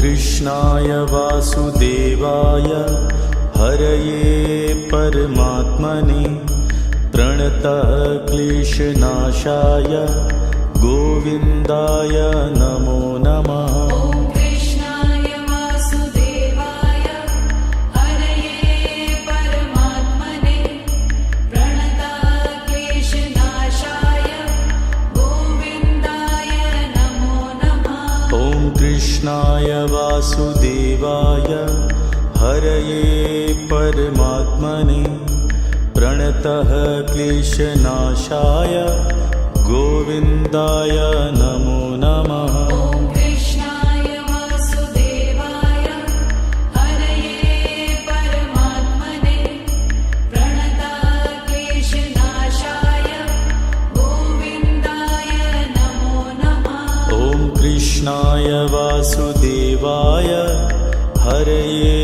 कृष्णाय वासुदेवाय हरये परमात्मने प्रणतः क्लेशनाशाय गोविन्दाय नमो नमः। कृष्णाय वासुदेवाय हरये परमात्मने प्रणतः क्लेशनाशाय गोविन्दाय नमो नमः। कृष्णाय वासुदेवाय हरये परमात्मने प्रणतः क्लेशनाशाय गोविन्दाय नमो नमः। कृष्णाय वासुदेवाय हरये परमात्मने प्रणतः क्लेशनाशाय गोविन्दाय नमो नमः। कृष्णाय वासुदेवाय हरये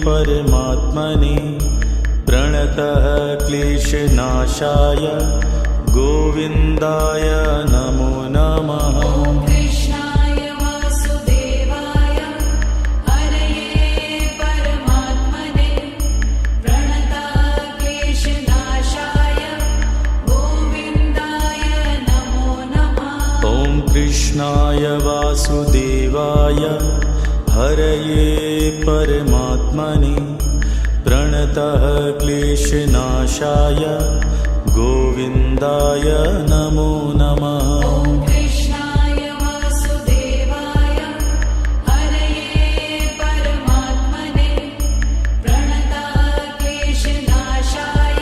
परमात्मने प्रणतः क्लेशनाशाय गोविन्दाय नमो नमः। कृष्णाय वासुदेवाय हरये परमात्मने प्रणतः क्लेशनाशाय गोविन्दाय नमो नमः। कृष्णाय वासुदेवाय हरये परमात्मने प्रणतः क्लेशनाशाय गोविन्दाय नमो नमः। कृष्णाय वासुदेवाय हरये परमात्मने प्रणतः क्लेशनाशाय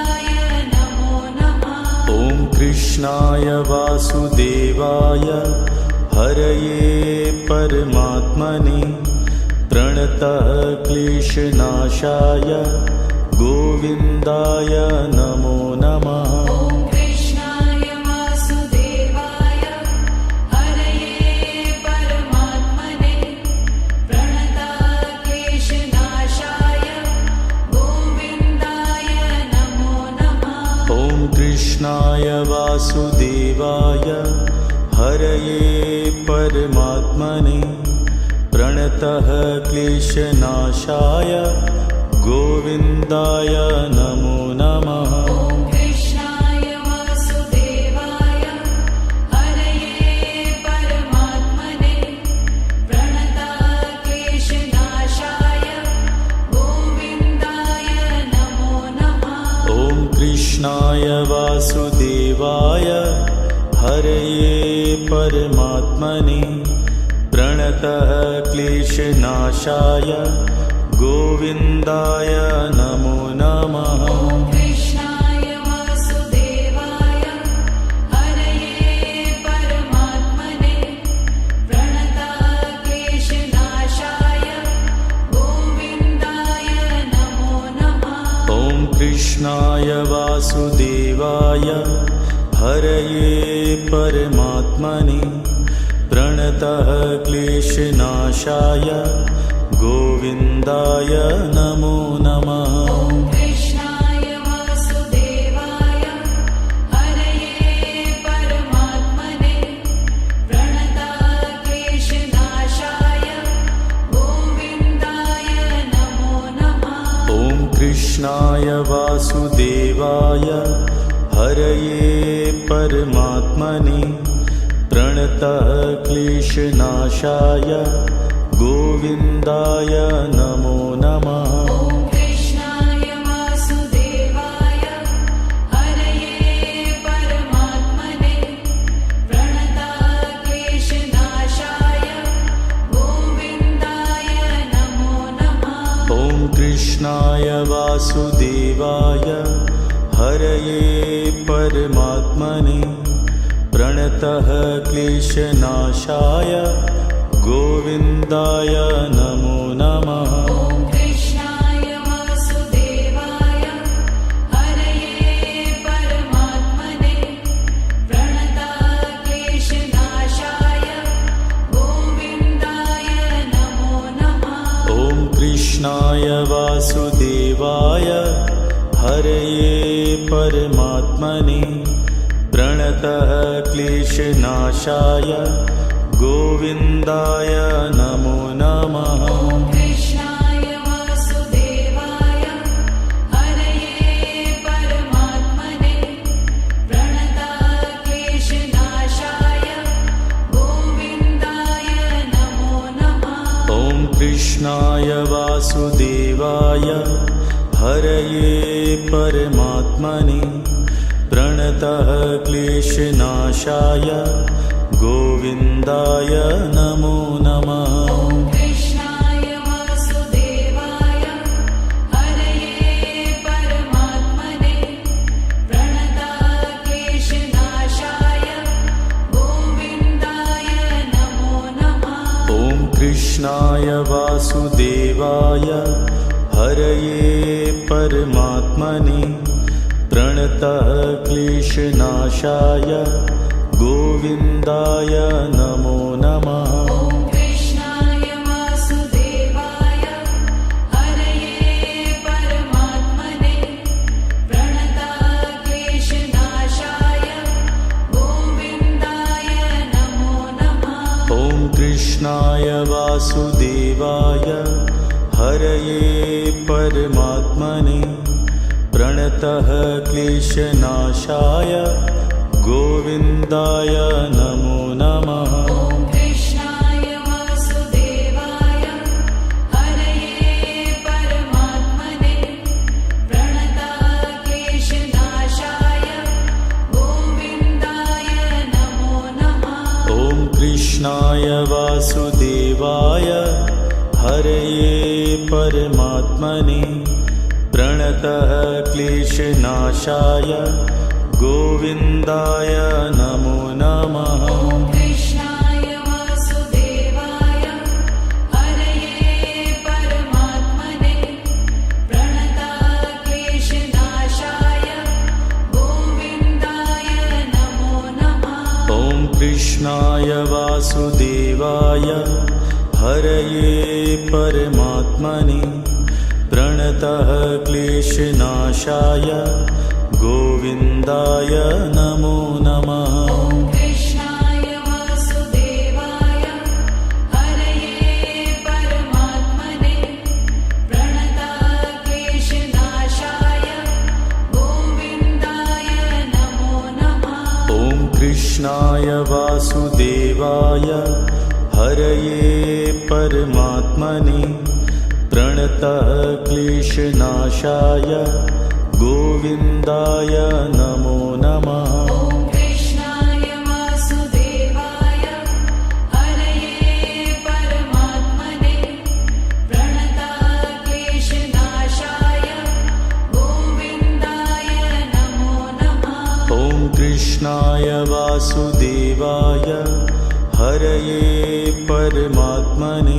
गोविन्दाय नमो नमः। कृष्णाय वासुदेवाय हरये परमात्मने प्रणतः क्लेशनाशाय गोविन्दाय नमो नमः। कृष्णाय वासुदेवाय हरये परमात्मने प्रणतः क्लेशनाशाय गोविन्दाय नमो नमः। कृष्णाय वासुदेवाय हरये परमात्मने प्रणतः क्लेशनाशाय गोविन्दाय नमो नमः। कृष्णाय वासुदेवाय हरये परमात्मने प्रणतः क्लेशनाशाय गोविन्दाय नमो नमः। कृष्णाय वासुदेवाय हरये परमात्मने प्रणतः क्लेशनाशाय गोविन्दाय नमो नमः। कृष्णाय वासुदेवाय हरये परमात्मने प्रणतः क्लेशनाशाय गोविन्दाय नमो नमः। कृष्णाय वासुदेवाय हरये परमात्मने प्रणतः क्लेशनाशाय गोविन्दाय नमो नमः। कृष्णाय वासुदेवाय हरये परमात्मने प्रणतः क्लेशनाशाय गोविन्दाय नमो नमः। कृष्णाय वासुदेवाय हरये परमात्मने प्रणतः क्लेशनाशाय गोविन्दाय नमो नमः। कृष्णाय वासुदेवाय हरये परमात्मने प्रणतः क्लेशनाशाय गोविन्दाय नमो नमः। कृष्णाय वासुदेवाय हरये परमात्मने प्रणतः क्लेशनाशाय गोविन्दाय नमो नमः। कृष्णाय वासुदेवाय हरये परमात्मने प्रणतः क्लेशनाशाय गोविन्दाय नमो नमः। ॐ कृष्णाय वासुदेवाय हरये परमात्मने प्रणतक्लेशनाशाय गोविन्दाय नमो नमः। ॐ कृष्णाय वासुदेवाय हरये परमात्मने प्रणतः क्लेशनाशाय गोविन्दाय नमो नमः। ॐ कृष्णाय वासुदेवाय हरये परमात्मने प्रणतक्लेशनाशाय गोविन्दाय नमो नमः। ॐ कृष्णाय वासुदेवाय हरये परमात्मने प्रणतः क्लेशनाशाय गोविन्दाय नमो नमः। ॐ कृष्णाय वासुदेवाय हरये परमात्मने प्रणतक्लेशनाशाय गोविन्दाय नमो नमः। ॐ कृष्णाय वासुदेवाय हरये परमात्मने प्रणतः क्लेशनाशाय गोविन्दाय नमो नमः। ॐ कृष्णाय वासुदेवाय हरये परमात्मने प्रणतक्लेशनाशाय गोविन्दाय नमो नमः। ॐ कृष्णाय वासुदेवाय हरये परमात्मने प्रणतः क्लेशनाशाय गोविन्दाय नमो नमः। ॐ कृष्णाय वासुदेवाय हरये परमात्मने प्रणतक्लेशनाशाय गोविन्दाय नमो नमः। ॐ कृष्णाय वासुदेवाय हरये परमात्मने प्रणतः क्लेशनाशाय गोविन्दाय नमो नमः। ॐ कृष्णाय वासुदेवाय हरये परमात्मने प्रणतक्लेशनाशाय गोविन्दाय नमो नमः। ॐ कृष्णाय वासुदेवाय हरये परमात्मने प्रणतः क्लेशनाशाय गोविन्दाय नमो नमः। ॐ कृष्णाय वासुदेवाय हरये परमात्मने प्रणतक्लेशनाशाय गोविन्दाय नमो नमः। ॐ कृष्णाय वासुदेवाय हरये परमात्मने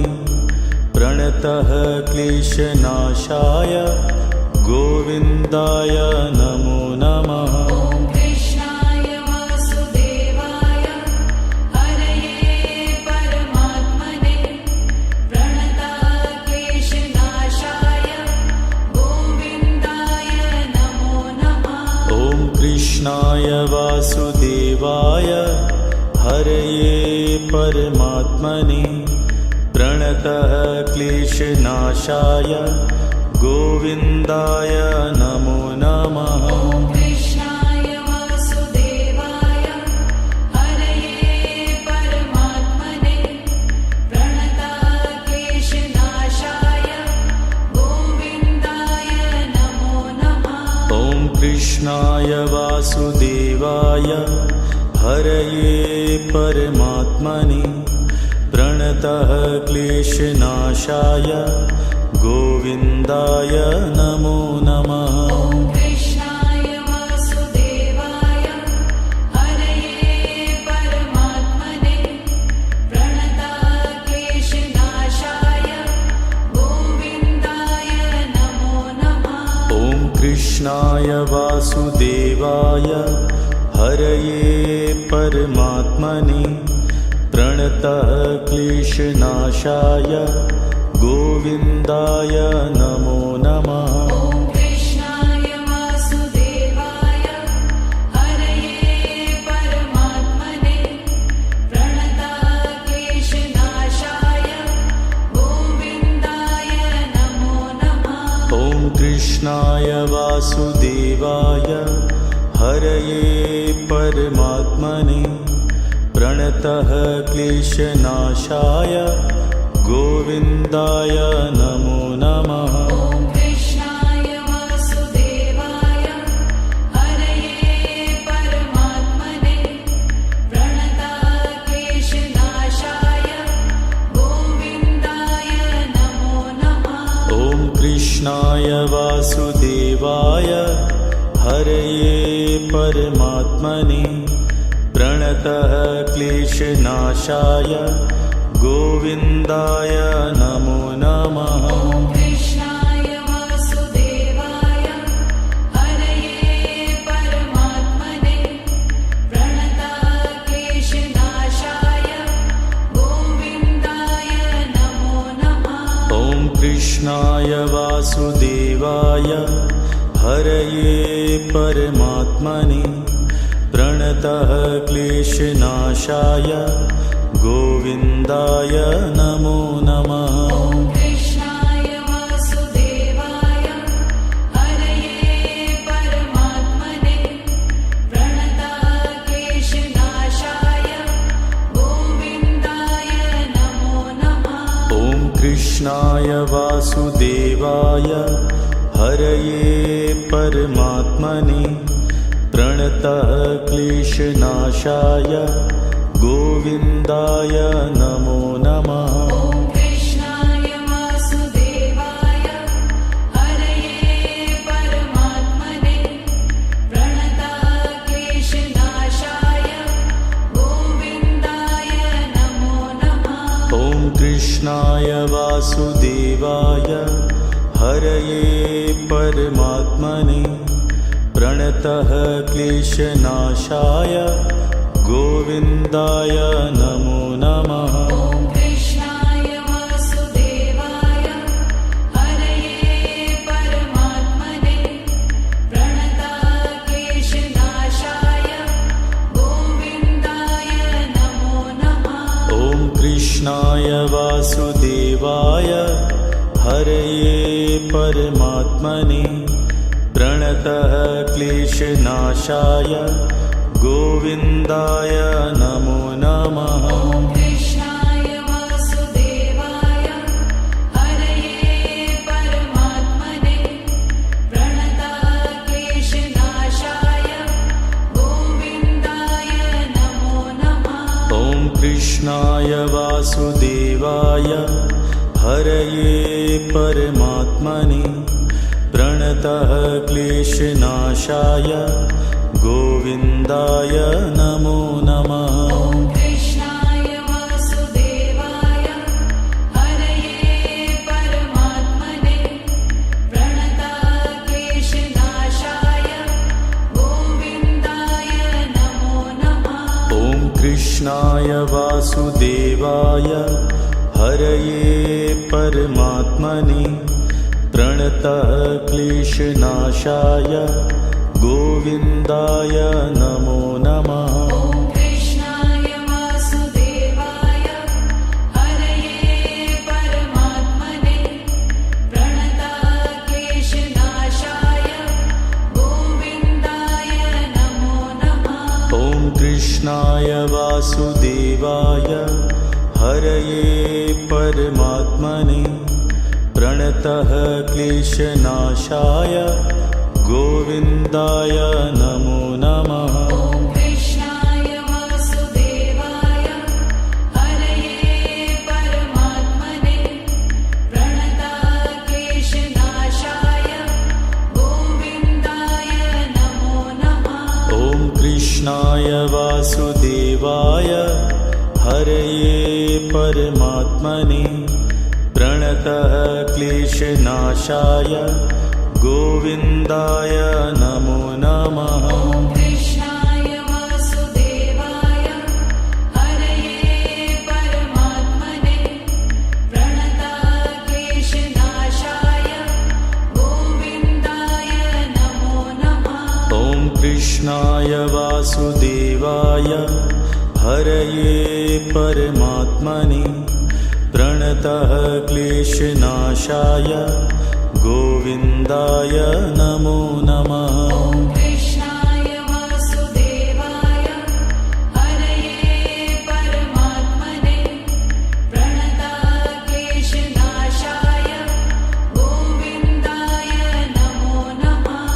प्रणतः क्लेशनाशाय गोविन्दाय नमो नमः। ॐ कृष्णाय वासुदेवाय हरये परमात्मने प्रणतक्लेशनाशाय गोविन्दाय नमो नमः। ॐ कृष्णाय वासुदेवाय हरये परमात्मने प्रणतः क्लेशनाशाय गोविन्दाय नमो नमः। ॐ कृष्णाय वासुदेवाय हरये परमात्मने प्रणतक्लेशनाशाय गोविन्दाय नमो नमः। ॐ कृष्णाय वासुदेवाय हरये परमात्मने प्रणतः क्लेशनाशाय गोविन्दाय नमो नमः। ॐ कृष्णाय वासुदेवाय हरये परमात्मने प्रणतक्लेशनाशाय गोविन्दाय नमो नमः। ॐ कृष्णाय वासुदेवाय हरये परमात्मने प्रणतः क्लेशनाशाय गोविन्दाय नमो नमः। ॐ कृष्णाय वासुदेवाय हरये परमात्मने प्रणतक्लेशनाशाय कृष्णाय वासुदेवाय हरये परमात्मने प्रणतः क्लेशनाशाय गोविन्दाय नमो नमः। ॐ कृष्णाय वासुदेवाय हरये परमात्मने प्रणतः क्लेशनाशाय गोविन्दाय नमो नमः। ॐ कृष्णाय वासुदेवाय हरये परमात्मने प्रणतः क्लेशनाशाय गोविन्दाय नमो नमः। ॐ कृष्णाय वासुदेवाय हरये परमात्मने प्रणतः क्लेशनाशाय गोविन्दाय नमो नमः। ॐ कृष्णाय वासुदेवाय हरये परमात्मने प्रणतः क्लेशनाशाय गोविन्दाय नमो नमः। ॐ कृष्णाय वासुदेवाय हरये परमात्मने प्रणतः क्लेशनाशाय गोविन्दाय नमो नमः। ॐ कृष्णाय वासुदेवाय हरये परमात्मने प्रणतः क्लेशनाशाय गोविन्दाय नमो नमः। ॐ कृष्णाय वासुदेवाय हरये परमात्मने प्रणतः क्लेशनाशाय गोविन्दाय नमो नमः। ॐ कृष्णाय वासुदेवाय हरये परमात्मने प्रणतः क्लेशनाशाय गोविन्दाय नमो नमः। ॐ कृष्णाय वासुदेवाय हरये परमात्मने प्रणतः क्लेशनाशाय गोविन्दाय नमो नमः। ॐ कृष्णाय वासुदेवाय हरये परमात्मने प्रणतः क्लेशनाशाय गोविन्दाय नमो नमः। ॐ कृष्णाय वासुदेवाय हरये परमात्मने प्रणतः क्लेशनाशाय गोविन्दाय नमो नमः। ॐ कृष्णाय वासुदेवाय हरये परमात्मने प्रणतः क्लेशनाशाय गोविन्दाय नमो नमः। ॐ कृष्णाय वासुदेवाय हरये परमात्मने प्रणतः क्लेशनाशाय गोविन्दाय नमो नमः। ॐ कृष्णाय वासुदेवाय हरये परमात्मने प्रणतः क्लेशनाशाय गोविन्दाय नमो नमः। ॐ कृष्णाय वासुदेवाय हरये परमात्मने प्रणतः क्लेशनाशाय गोविन्दाय नमो नमः। ॐ कृष्णाय वासुदेवाय हरये परमात्मने प्रणतः क्लेशनाशाय गोविन्दाय नमो नमः। ॐ कृष्णाय वासुदेवाय हरये परमात्मने प्रणतः क्लेशनाशाय गोविन्दाय नमो नमः। ॐ कृष्णाय वासुदेवाय हरये परमात्मने प्रणतः क्लेशनाशाय गोविन्दाय नमो नमः। ॐ कृष्णाय वासुदेवाय हरये परमात्मने प्रणतः क्लेशनाशाय गोविन्दाय नमो नमः। ॐ कृष्णाय वासुदेवाय हरये परमात्मने प्रणतः क्लेशनाशाय गोविन्दाय नमो नमः। ॐ कृष्णाय वासुदेवाय हरये परमात्मने प्रणतक्लेशनाशाय गोविन्दाय नमो नमः।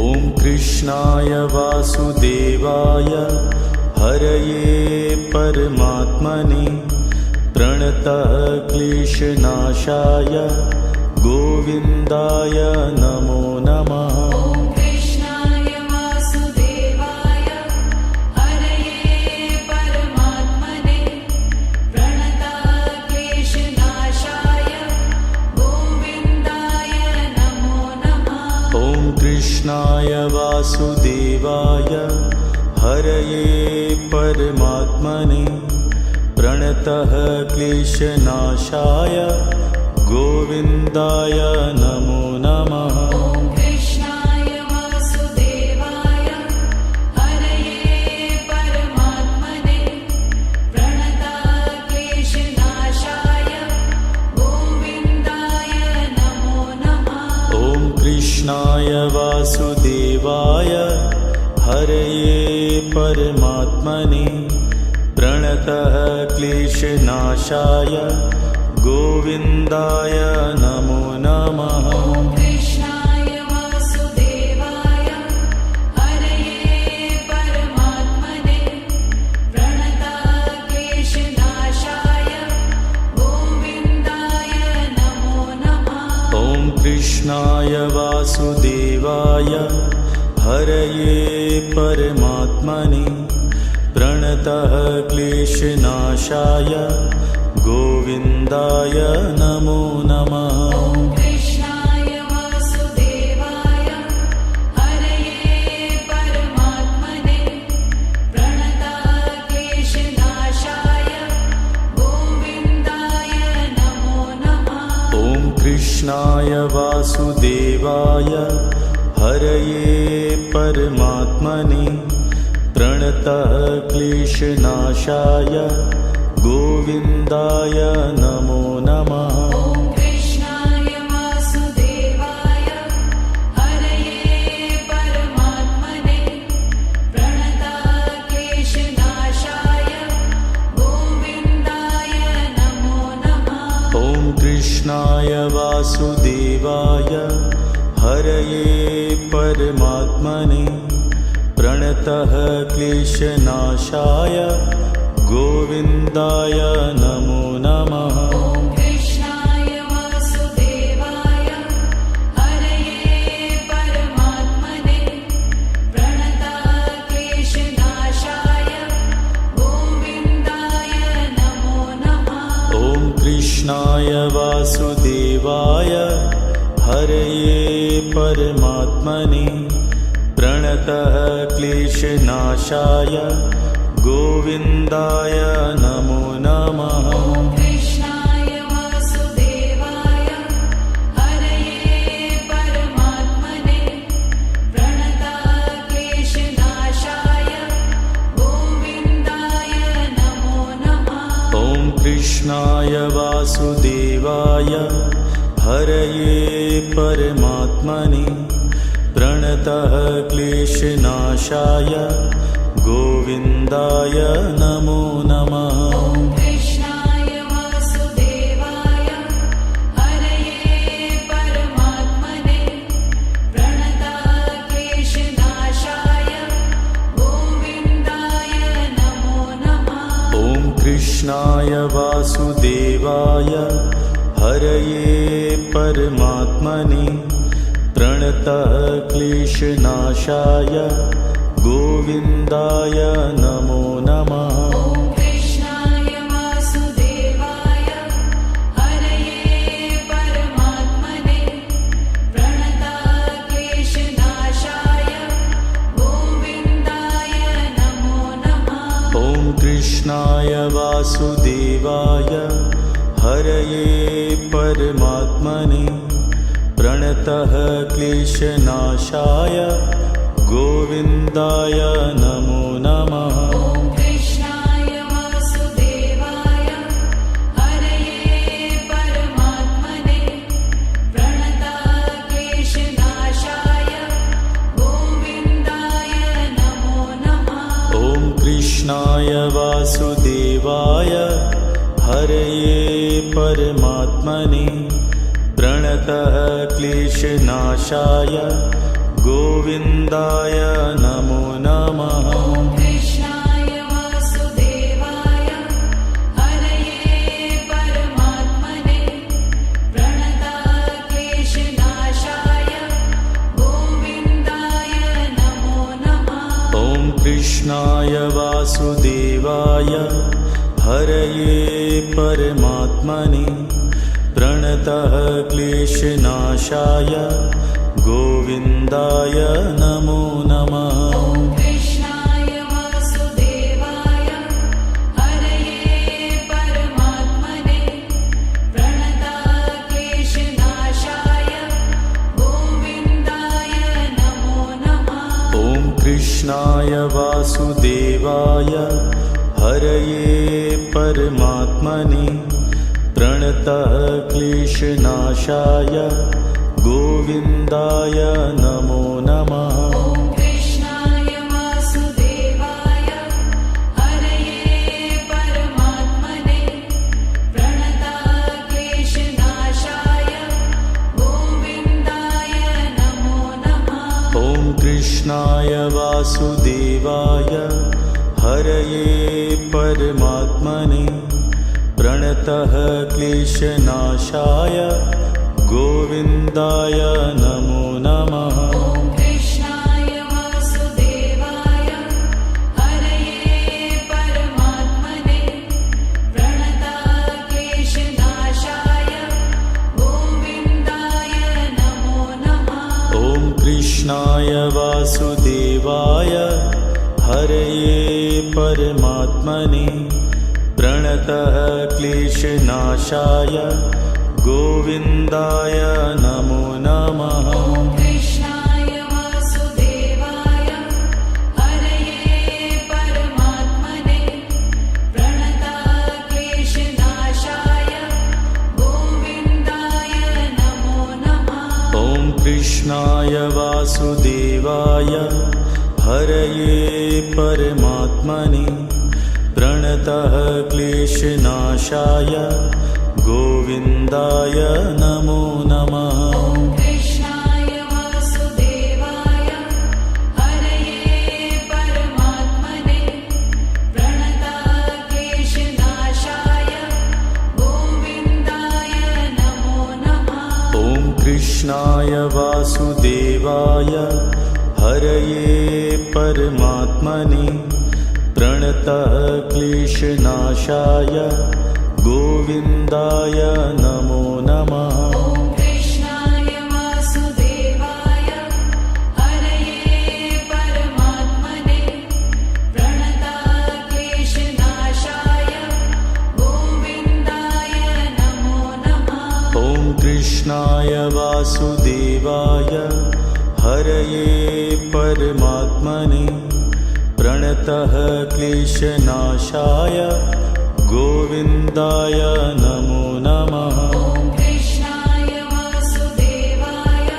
ॐ कृष्णाय वासुदेवाय हरये परमात्मने प्रणतः क्लेशनाशाय गोविन्दाय नमो नमः। ॐ कृष्णाय वासुदेवाय हरये परमात्मने प्रणतक्लेशनाशाय गोविन्दाय नमो नमः। ॐ कृष्णाय वासुदेवाय हरये परमात्मने प्रणतः क्लेशनाशाय गोविन्दाय नमो नमः। ॐ कृष्णाय वासुदेवाय हरये परमात्मने प्रणतक्लेशनाशाय गोविन्दाय नमो नमः। ॐ कृष्णाय वासुदेवाय हरये परमात्मने प्रणतः क्लेशनाशाय गोविन्दाय नमो नमः। ॐ कृष्णाय वासुदेवाय हरये परमात्मने प्रणतक्लेशनाशाय गोविन्दाय नमो नमः। ॐ कृष्णाय वासुदेवाय हरये परमात्मने प्रणतः क्लेशनाशाय गोविन्दाय नमो नमः। ॐ कृष्णाय वासुदेवाय हरये परमात्मने प्रणतक्लेशनाशाय गोविन्दाय नमो नमः। ॐ कृष्णाय वासुदेवाय हरये परमात्मने प्रणतः क्लेशनाशाय गोविन्दाय नमो नमः। ॐ कृष्णाय वासुदेवाय हरये परमात्मने प्रणतक्लेशनाशाय गोविन्दाय नमो नमः। ॐ कृष्णाय वासुदेवाय हरये परमात्मने प्रणतः क्लेशनाशाय गोविन्दाय नमो नमः। ॐ कृष्णाय वासुदेवाय हरये परमात्मने प्रणतक्लेशनाशाय गोविन्दाय नमो नमः। ॐ कृष्णाय वासुदेवाय हरये परमात्मने प्रणतः क्लेशनाशाय गोविन्दाय नमो नमः। ॐ कृष्णाय वासुदेवाय हरये परमात्मने प्रणतक्लेशनाशाय गोविन्दाय नमो नमः। ॐ कृष्णाय वासुदेवाय हरये परमात्मने प्रणतः क्लेशनाशाय गोविन्दाय नमो नमः। ॐ कृष्णाय वासुदेवाय हरये परमात्मने प्रणतक्लेशनाशाय गोविन्दाय नमो नमः। ॐ कृष्णाय वासुदेवाय हरये परमात्मने प्रणतः क्लेशनाशाय गोविन्दाय नमो नमः। ॐ कृष्णाय वासुदेवाय हरये परमात्मने प्रणतक्लेशनाशाय गोविन्दाय नमो नमः। ॐ कृष्णाय वासुदेवाय हरये परमात्मने प्रणतः क्लेशनाशाय गोविन्दाय नमो नमः। ॐ कृष्णाय वासुदेवाय हरये परमात्मने कृष्णाय वासुदेवाय हरये परमात्मने प्रणतः क्लेशनाशाय गोविन्दाय नमो नमः। ॐ कृष्णाय वासुदेवाय हरये परमात्मने प्रणतः क्लेशनाशाय गोविन्दाय नमो नमः। ॐ कृष्णाय वासुदेवाय हरये परमात्मने प्रणतः क्लेशनाशाय गोविन्दाय नमो नमः। ॐ कृष्णाय वासुदेवाय हरये परमात्मने प्रणतः क्लेशनाशाय गोविन्दाय नमो नमः। ॐ कृष्णाय वासुदेवाय हरये परमात्मने प्रणतः क्लेशनाशाय गोविन्दाय नमो नमः। ॐ कृष्णाय वासुदेवाय हरये परमात्मने प्रणतः क्लेशनाशाय गोविन्दाय नमो नमः। ॐ कृष्णाय वासुदेवाय हरये परमात्मने प्रणतः क्लेशनाशाय गोविन्दाय नमो नमः। ॐ कृष्णाय वासुदेवाय हरये परमात्मने प्रणतः क्लेशनाशाय गोविन्दाय नमो नमः। ॐ कृष्णाय वासुदेवाय हरये परमात्मने प्रणतः क्लेशनाशाय गोविन्दाय नमो नमः। ॐ कृष्णाय वासुदेवाय हरये परमात्मने प्रणतः क्लेशनाशाय गोविन्दाय नमो नमः। ॐ कृष्णाय वासुदेवाय हरये परमात्मने प्रणतः क्लेशनाशाय गोविन्दाय नमो नमः। ॐ कृष्णाय वासुदेवाय हरये परमात्मने प्रणतः क्लेशनाशाय गोविन्दाय नमो नमः। ॐ कृष्णाय वासुदेवाय हरये परमात्मने प्रणतः क्लेशनाशाय गोविन्दाय नमो नमः। ॐ कृष्णाय वासुदेवाय हरये परमात्मने प्रणतः क्लेशनाशाय गोविन्दाय नमो नमः। ॐ कृष्णाय वासुदेवाय हरये परमात्मने प्रणतः क्लेशनाशाय गोविन्दाय नमो नमः। ॐ कृष्णाय वासुदेवाय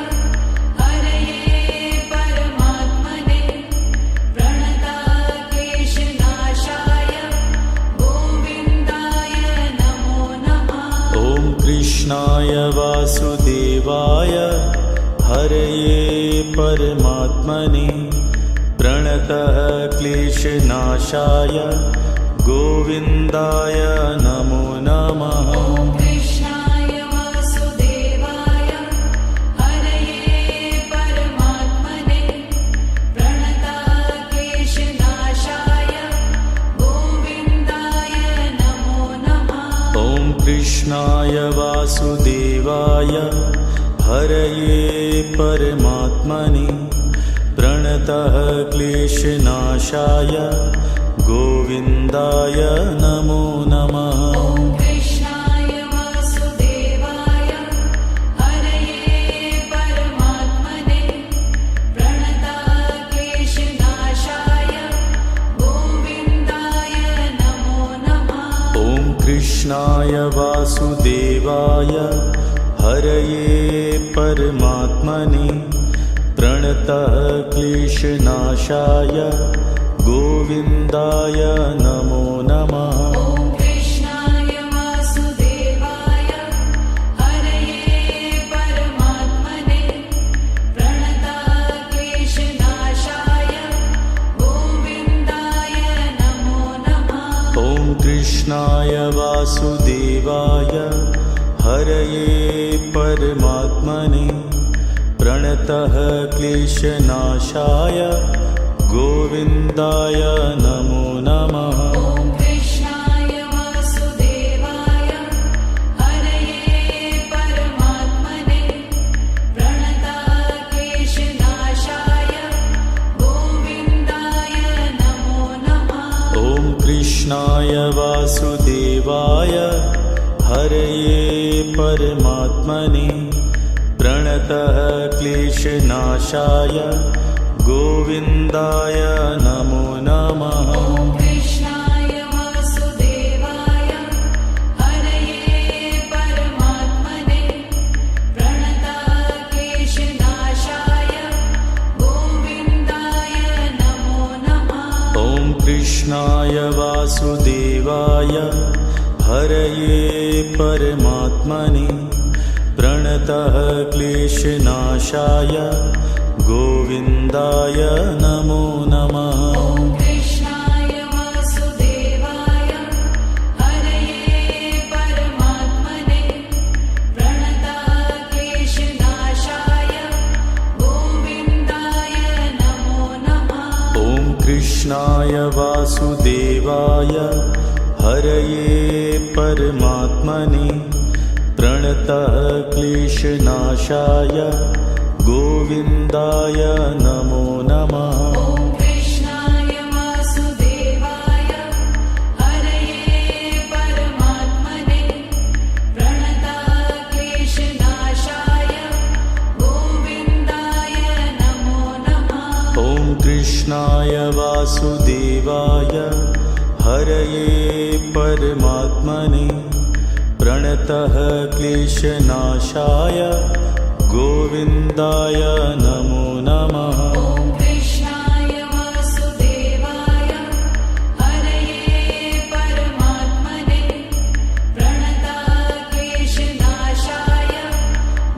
हरये परमात्मने प्रणतः क्लेशनाशाय गोविन्दाय नमो नमः। ॐ कृष्णाय वासुदेवाय हरये परमात्मने प्रणतः क्लेशनाशाय गोविन्दाय नमो नमः। ॐ कृष्णाय वासुदेवाय हरये परमात्मने प्रणतः क्लेशनाशाय गोविन्दाय नमो नमः। ॐ कृष्णाय वासुदेवाय हरये परमात्मने प्रणतः क्लेशनाशाय गोविन्दाय नमो नमः। ॐ कृष्णाय वासुदेवाय हरये परमात्मने प्रणतः क्लेशनाशाय गोविन्दाय नमो नमः। ॐ कृष्णाय वासुदेवाय हरये परमात्मने प्रणतः क्लेशनाशाय गोविन्दाय नमो नमः। ॐ कृष्णाय वासुदेवाय हरये परमात्मने प्रणतक्लेशनाशाय गोविन्दाय नमो नमः। ॐ कृष्णाय वासुदेवाय हरये परमात्मने प्रणतः क्लेशनाशाय गोविन्दाय नमो नमः। ॐ कृष्णाय वासुदेवाय हरये परमात्मने प्रणतक्लेशनाशाय गोविन्दाय नमो नमः। ॐ कृष्णाय वासुदेवाय हरये परमात्मने प्रणतः क्लेशनाशाय गोविन्दाय नमो नमः। ॐ कृष्णाय वासुदेवाय हरये परमात्मने प्रणतक्लेशनाशाय गोविन्दाय नमो नमः। ॐ कृष्णाय वासुदेवाय हरये परमात्मने प्रणतः क्लेशनाशाय गोविन्दाय नमो नमः। ॐ कृष्णाय वासुदेवाय हरये परमात्मने प्रणतक्लेशनाशाय गोविन्दाय नमो नमः। ॐ कृष्णाय वासुदेवाय हरये परमात्मने प्रणतः क्लेशनाशाय गोविन्दाय नमो नमः। ॐ कृष्णाय वासुदेवाय हरये परमात्मने प्रणतक्लेशनाशाय गोविन्दाय नमो नमः। ॐ कृष्णाय वासुदेवाय हरये परमात्मने प्रणतः क्लेशनाशाय गोविन्दाय नमो नमः। ॐ कृष्णाय वासुदेवाय हरये परमात्मने प्रणतक्लेशनाशाय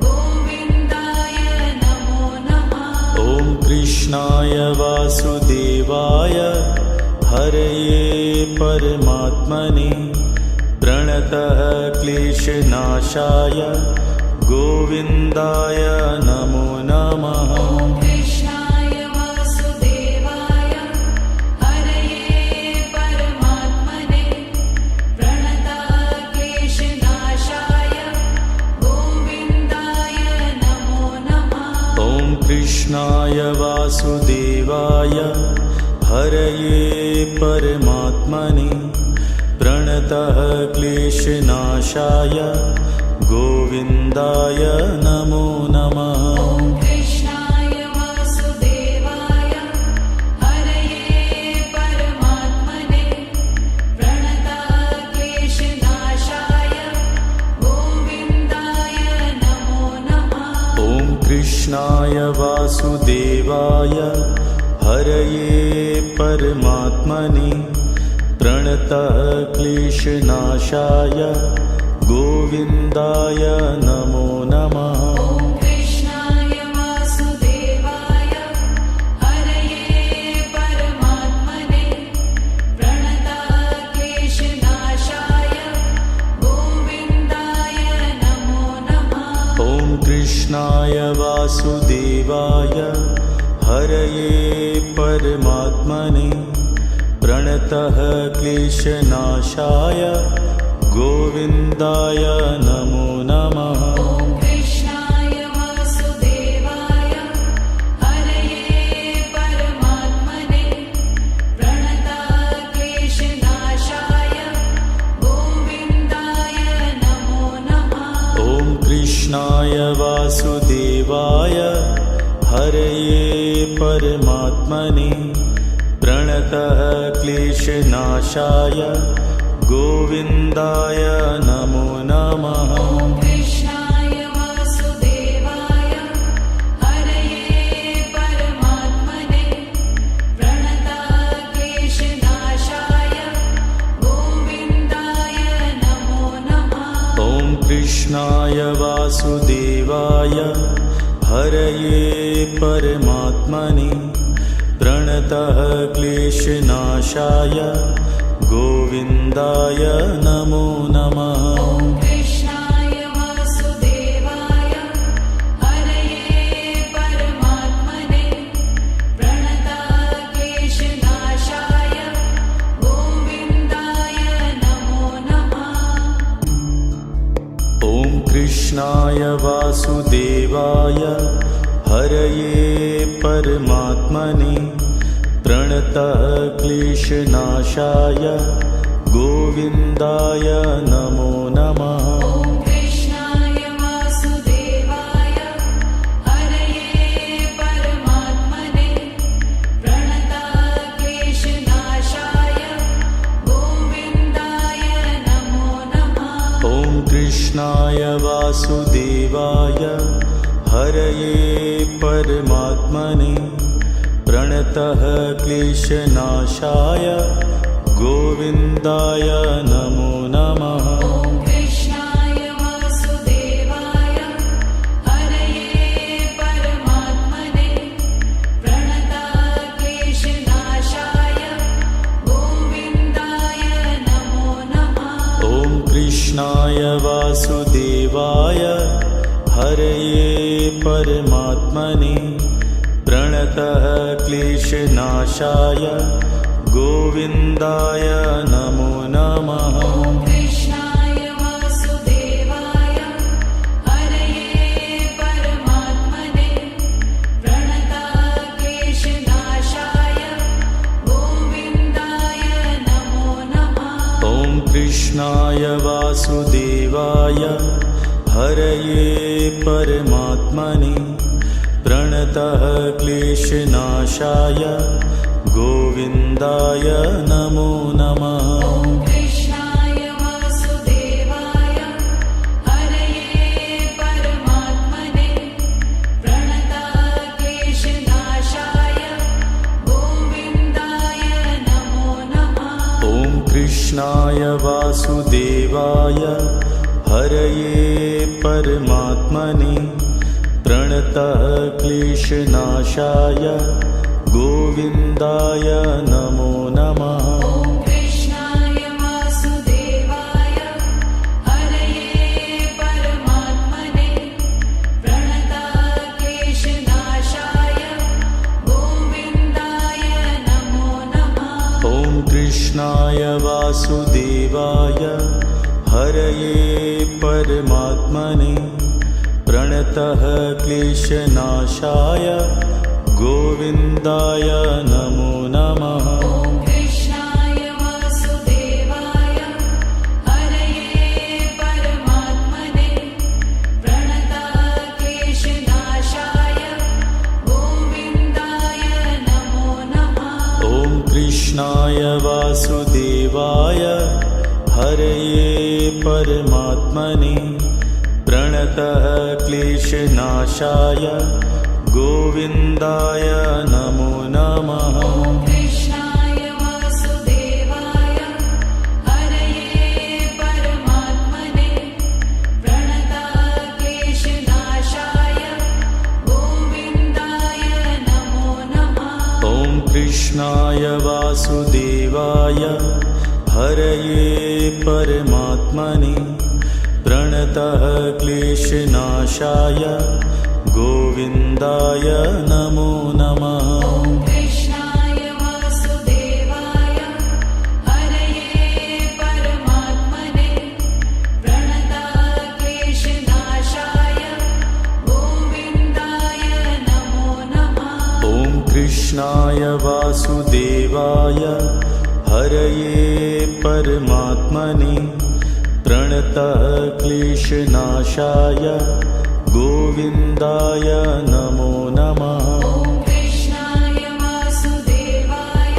गोविन्दाय नमो नमः। ॐ कृष्णाय वासुदेवाय हरये परमात्मने प्रणतः क्लेशनाशाय गोविन्दाय नमो नमः। ॐ कृष्णाय वासुदेवाय हरये परमात्मने प्रणतक्लेशनाशाय गोविन्दाय नमो नमः। ॐ कृष्णाय वासुदेवाय हरये परमात्मने प्रणतः क्लेशनाशाय गोविन्दाय नमो नमः। ॐ कृष्णाय वासुदेवाय हरये परमात्मने प्रणतक्लेशनाशाय गोविन्दाय नमो नमः। ॐ कृष्णाय वासुदेवाय हरये परमात्मने प्रणतः क्लेशनाशाय गोविन्दाय नमो नमः। ॐ कृष्णाय वासुदेवाय हरये परमात्मने प्रणतक्लेशनाशाय गोविन्दाय नमो नमः। ॐ कृष्णाय वासुदेवाय हरये परमात्मने प्रणतः क्लेशनाशाय गोविन्दाय नमो नमः। ॐ कृष्णाय वासुदेवाय हरये परमात्मने प्रणतक्लेशनाशाय गोविन्दाय नमो नमः। ॐ कृष्णाय वासुदेवाय हरये परमात्मने प्रणतः क्लेशनाशाय गोविन्दाय नमो नमः। ॐ कृष्णाय वासुदेवाय हरये परमात्मने प्रणतक्लेशनाशाय कृष्णाय वासुदेवाय हरये परमात्मने प्रणतः क्लेशनाशाय गोविन्दाय नमो नमः। ॐ कृष्णाय वासुदेवाय हरये परमात्मने प्रणतः क्लेशनाशाय गोविन्दाय नमो नमः। ॐ कृष्णाय वासुदेवाय हरये परमात्मने प्रणतः क्लेशनाशाय गोविन्दाय नमो नमः। ॐ कृष्णाय वासुदेवाय हरये परमात्मने प्रणतः क्लेशनाशाय गोविन्दाय नमो नमः। ॐ कृष्णाय वासुदेवाय हरये परमात्मने प्रणतः क्लेशनाशाय गोविन्दाय नमो नमः। ॐ कृष्णाय वासुदेवाय हरये परमात्मने प्रणतः क्लेशनाशाय गोविन्दाय नमो नमः। ॐ कृष्णाय वासुदेवाय हरये परमात्मने प्रणतः क्लेशनाशाय गोविन्दाय नमो नमः। ॐ कृष्णाय वासुदेवाय हरये परमात्मने प्रणतः क्लेशनाशाय गोविन्दाय नमो नमः। ॐ कृष्णाय वासुदेवाय हरये परमात्मने प्रणतः क्लेशनाशाय गोविन्दाय नमो नमः। ॐ कृष्णाय वासुदेवाय हरये परमात्मने प्रणतः क्लेशनाशाय गोविन्दाय नमो नमः। ॐ कृष्णाय वासुदेवाय हरये परमात्मने प्रणतः क्लेशनाशाय गोविन्दाय नमो नमः। ॐ कृष्णाय वासुदेवाय हरये परमात्मने प्रणतः क्लेशनाशाय गोविन्दाय नमो नमः। ॐ कृष्णाय वासुदेवाय हरये परमात्मने प्रणतः क्लेशनाशाय गोविन्दाय नमो नमः। ॐ कृष्णाय वासुदेवाय हरये परमात्मने प्रणतः क्लेशनाशाय गोविन्दाय नमो नमः। ॐ कृष्णाय वासुदेवाय हरये परमात्मने प्रणतः क्लेशनाशाय गोविन्दाय नमो नमः। ॐ कृष्णाय वासुदेवाय हरये परमात्मने प्रणतः क्लेशनाशाय गोविन्दाय नमो नमः। ॐ कृष्णाय वासुदेवाय हरये परमात्मने प्रणतः क्लेशनाशाय गोविन्दाय नमो नमः। ॐ कृष्णाय वासुदेवाय हरये परमात्मने प्रणतः क्लेशनाशाय गोविन्दाय नमो नमः। ॐ कृष्णाय वासुदेवाय हरये परमात्मने प्रणतः क्लेशनाशाय गोविन्दाय नमो नमः। ॐ कृष्णाय वासुदेवाय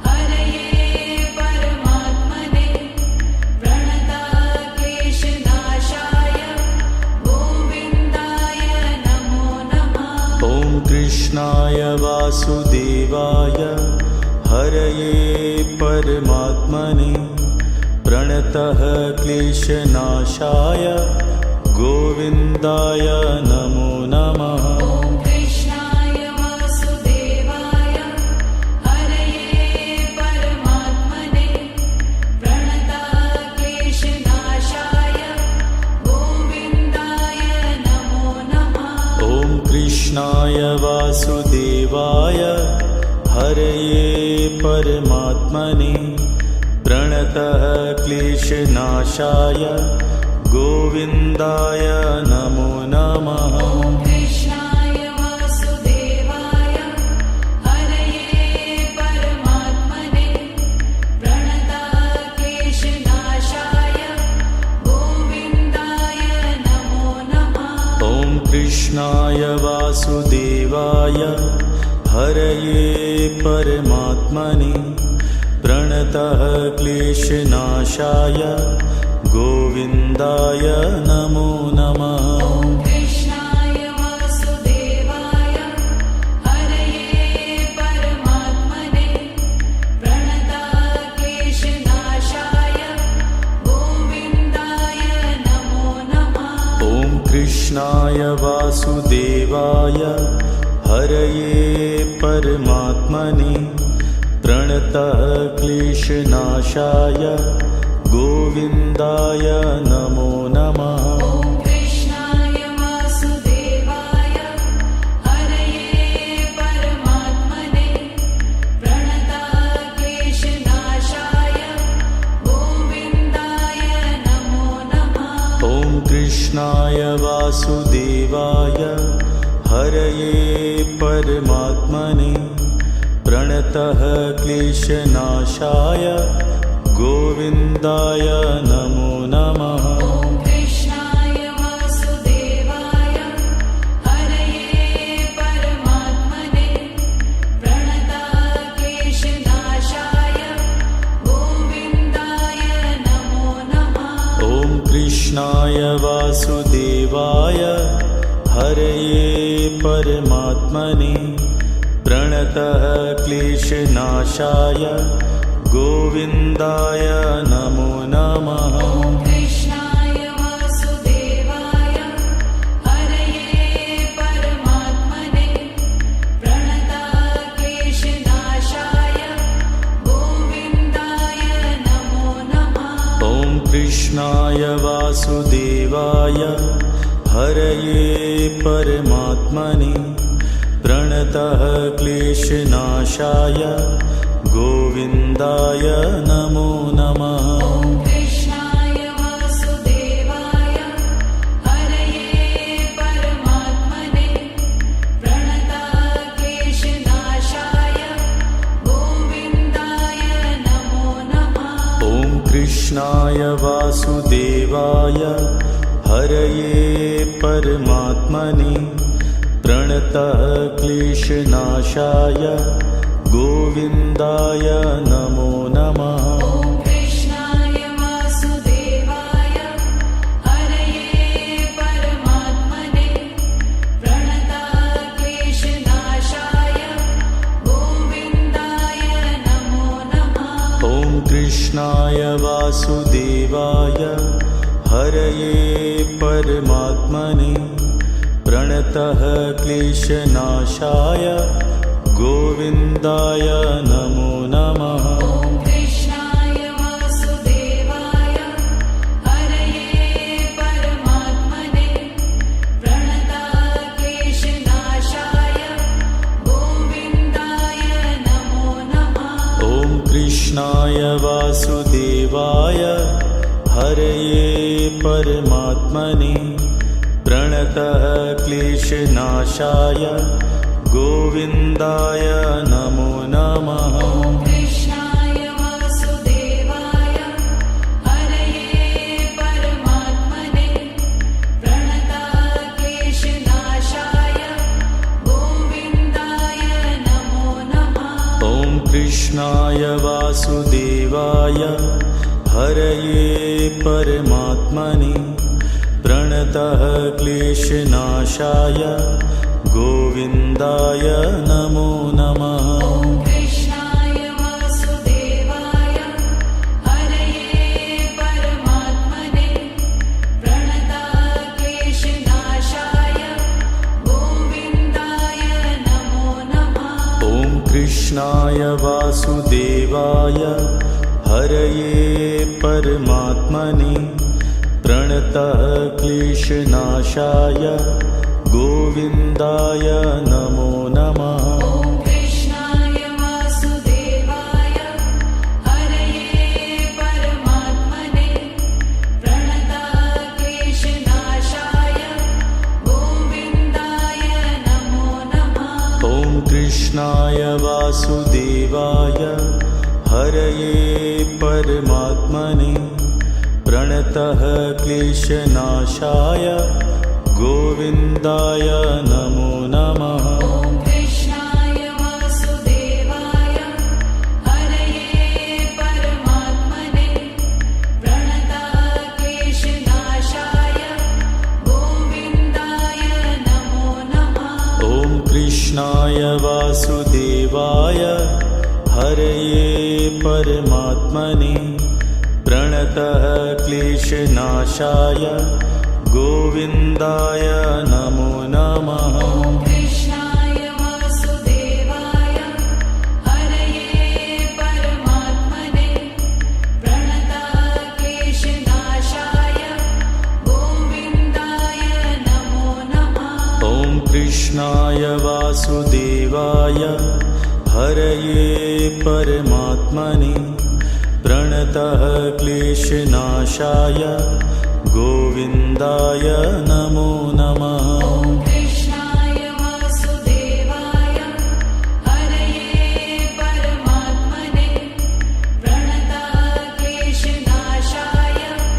हरये परमात्मने प्रणतः क्लेशनाशाय गोविन्दाय नमो नमः। ॐ कृष्णाय वासुदेवाय हरये परमात्मने प्रणतः क्लेशनाशाय गोविन्दाय नमो नमः। ॐ कृष्णाय वासुदेवाय हरये परमात्मने प्रणतक्लेशनाशाय गोविन्दाय नमो नमः। ॐ कृष्णाय वासुदेवाय हरये परमात्मने प्रणतः क्लेशनाशाय गोविन्दाय नमो नमः। ॐ कृष्णाय वासुदेवाय हरये परमात्मने प्रणतक्लेशनाशाय गोविन्दाय नमो नमः। ॐ कृष्णाय वासुदेवाय हरये परमात्मने प्रणतः क्लेशनाशाय गोविन्दाय नमो नमः। ॐ कृष्णाय वासुदेवाय हरये परमात्मने प्रणतक्लेशनाशाय गोविन्दाय नमो नमः। ॐ कृष्णाय वासुदेवाय हरये परमात्मने प्रणतः क्लेशनाशाय गोविन्दाय नमो नमः। ॐ कृष्णाय वासुदेवाय हरये परमात्मने प्रणतक्लेशनाशाय गोविन्दाय नमो नमः। ॐ कृष्णाय वासुदेवाय हरये परमात्मने प्रणतः क्लेशनाशाय गोविन्दाय नमो नमः। ॐ कृष्णाय वासुदेवाय हरये परमात्मने प्रणतक्लेशनाशाय गोविन्दाय नमो नमः। ॐ कृष्णाय वासुदेवाय हरये परमात्मने प्रणतः क्लेशनाशाय गोविन्दाय नमो नमः। ॐ कृष्णाय वासुदेवाय हरये परमात्मने प्रणतक्लेशनाशाय गोविन्दाय नमो नमः। ॐ कृष्णाय वासुदेवाय हरये परमात्मने प्रणतः क्लेशनाशाय गोविन्दाय नमो नमः। ॐ कृष्णाय वासुदेवाय हरये परमात्मने प्रणतक्लेशनाशाय गोविन्दाय नमो नमः। ॐ कृष्णाय वासुदेवाय हरये परमात्मने प्रणतः क्लेशनाशाय गोविन्दाय नमो नमः। ॐ कृष्णाय वासुदेवाय हरये परमात्मने प्रणतक्लेशनाशाय गोविन्दाय नमो नमः। ॐ कृष्णाय वासुदेवाय हरये परमात्मने प्रणतः क्लेशनाशाय गोविन्दाय नमो नमः। ॐ कृष्णाय वासुदेवाय हरये परमात्मने प्रणतक्लेशनाशाय गोविन्दाय नमो नमः। ॐ कृष्णाय वासुदेवाय हरये परमात्मने प्रणतः क्लेशनाशाय गोविन्दाय नमो नमः। ॐ कृष्णाय वासुदेवाय हरये परमात्मने प्रणतक्लेशनाशाय गोविन्दाय नमो नमः। ॐ कृष्णाय वासुदेवाय हरये परमात्मने प्रणतः क्लेशनाशाय गोविन्दाय नमो नमः। ॐ कृष्णाय वासुदेवाय हरये कृष्णाय वासुदेवाय हरये परमात्मने प्रणतः क्लेशनाशाय गोविन्दाय नमो नमः। ॐ कृष्णाय वासुदेवाय हरये परमात्मने प्रणतः क्लेशनाशाय गोविन्दाय नमो नमः। ॐ कृष्णाय वासुदेवाय हरये परमात्मने प्रणतः क्लेशनाशाय गोविन्दाय नमो नमः। ॐ कृष्णाय वासुदेवाय हरये परमात्मने प्रणतः क्लेशनाशाय गोविन्दाय नमो नमः। ॐ कृष्णाय वासुदेवाय हरये परमात्मने प्रणतः क्लेशनाशाय गोविन्दाय नमो नमः। ॐ कृष्णाय वासुदेवाय हरये परमात्मने प्रणतः क्लेशनाशाय गोविन्दाय नमो नमः। ॐ कृष्णाय वासुदेवाय हरये परमात्मने प्रणतः क्लेशनाशाय गोविन्दाय नमो नमः। ॐ कृष्णाय वासुदेवाय हरये परमात्मने प्रणतः क्लेशनाशाय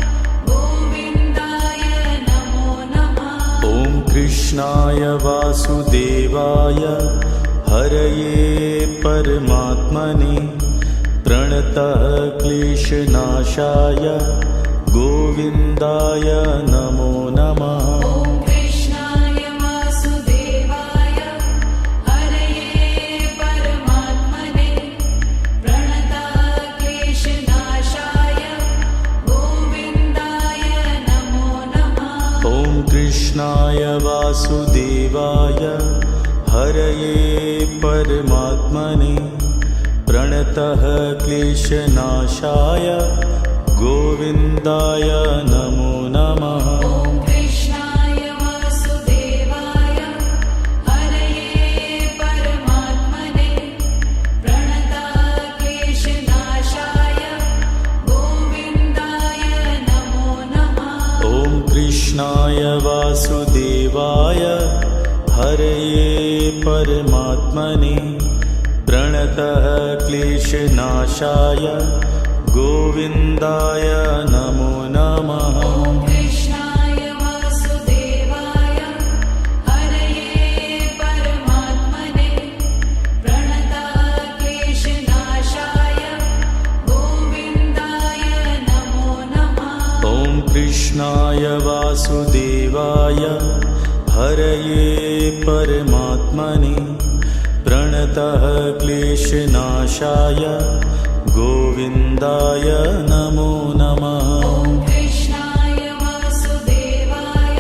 गोविन्दाय नमो नमः। ॐ कृष्णाय वासुदेवाय हरये परमात्मने प्रणतः क्लेशनाशाय गोविन्दाय नमो नमः। ॐ कृष्णाय वासुदेवाय हरये परमात्मने प्रणतः क्लेशनाशाय गोविन्दाय नमो नमः। ॐ कृष्णाय वासुदेवाय हरये परमात्मने प्रणतः क्लेशनाशाय गोविन्दाय नमो नमः। ॐ कृष्णाय वासुदेवाय हरये परमात्मने प्रणतः क्लेशनाशाय गोविन्दाय नमो नमः। ॐ कृष्णाय वासुदेवाय हरये परमात्मने प्रणतः क्लेशनाशाय गोविन्दाय नमो नमः। ॐ कृष्णाय वासुदेवाय हरये परमात्मने प्रणतः क्लेशनाशाय गोविन्दाय नमो नमः। ॐ कृष्णाय वासुदेवाय हरये परमात्मने प्रणतः क्लेशनाशाय गोविन्दाय नमो नमः। ॐ कृष्णाय वासुदेवाय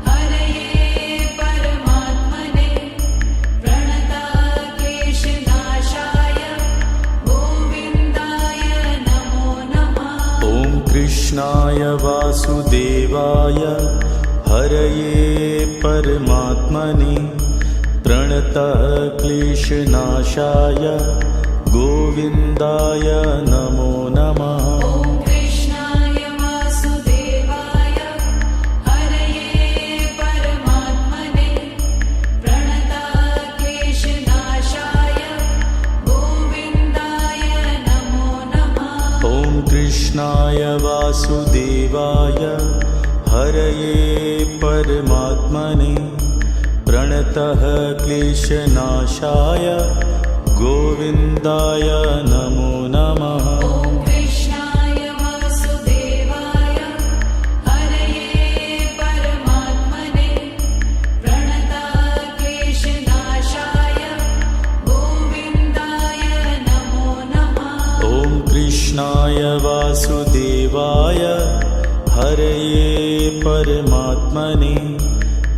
हरये परमात्मने प्रणतः क्लेशनाशाय गोविन्दाय नमो नमः। ॐ कृष्णाय वासुदेवाय हरये परमात्मने प्रणतः क्लेशनाशाय गोविन्दाय नमो नमः। ॐ कृष्णाय वासुदेवाय हरये परमात्मने प्रणतः क्लेशनाशाय गोविन्दाय नमो नमः। ॐ कृष्णाय वासुदेवाय हरये परमात्मने प्रणतः क्लेशनाशाय गोविन्दाय नमो नमः। ॐ कृष्णाय वासुदेवाय हरये परमात्मने प्रणतः क्लेशनाशाय गोविन्दाय नमो नमः। ॐ कृष्णाय वासुदेवाय हरये परमात्मने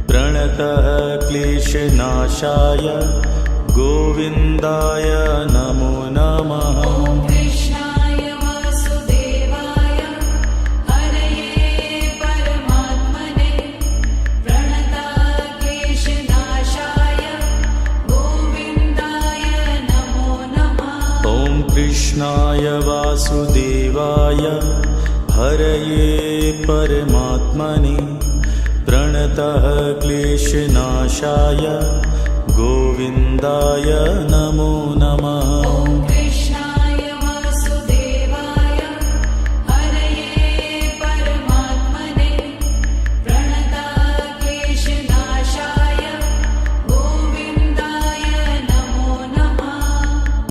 प्रणतः क्लेशनाशाय गोविन्दाय नमो नमः ॐ कृष्णाय वासुदेवाय हरये परमात्मने प्रणताक्लेशनाशाय गोविन्दाय नमो नमः ॐ कृष्णाय वासुदेवाय हरये परमात्मने प्रणतः क्लेशनाशाय गोविन्दाय नमो नमः